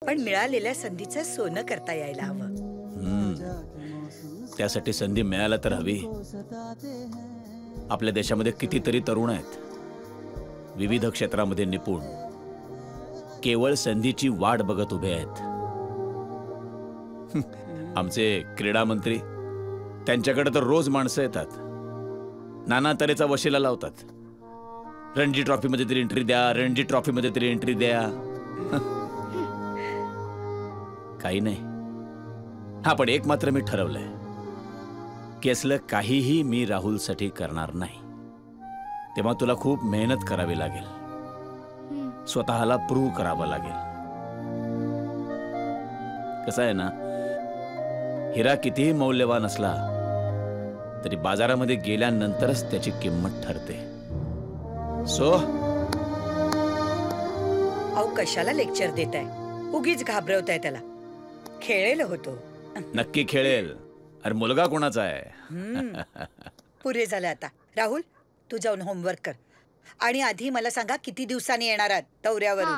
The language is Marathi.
पण मिळालेल्या संधीचं सोनं करता यायला हवं. त्यासाठी संधी मिळायला तर हवी. आपल्या देशामध्ये कितीतरी तरुण आहेत, विविध क्षेत्रामध्ये निपुण, केवळ संधीची वाट बघत उभे आहेत. आमचे क्रीडा मंत्री, त्यांच्याकडे तर रोज माणसं येतात, नाना तऱ्हेचा वशिला लावतात. रणजी ट्रॉफीमध्ये तरी एंट्री द्या, रणजी ट्रॉफीमध्ये तरी एंट्री द्या. काही नाही. हा, पण एक मात्र मी ठरवलंय की असलं काहीही मी राहुलसाठी करणार नाही. तेव्हा तुला खूप मेहनत करावी लागेल, स्वतःला प्रूव्ह करावं लागेल. कसं आहे ना, हिरा कितीही मौल्यवान असला तरी बाजारामध्ये गेल्यानंतरच त्याची किंमत ठरते. सो अहो, कशाला लेक्चर देताय? उगीच घाबरवताय त्याला. खेळेल होतो. नक्की खेळेल. अरे मुलगा कोणाचा आहे? पुरे झालं आता. राहुल, तू जाऊन होमवर्क कर. आणि आधी मला सांगा किती दिवसांनी येणार आहात दौऱ्यावरून?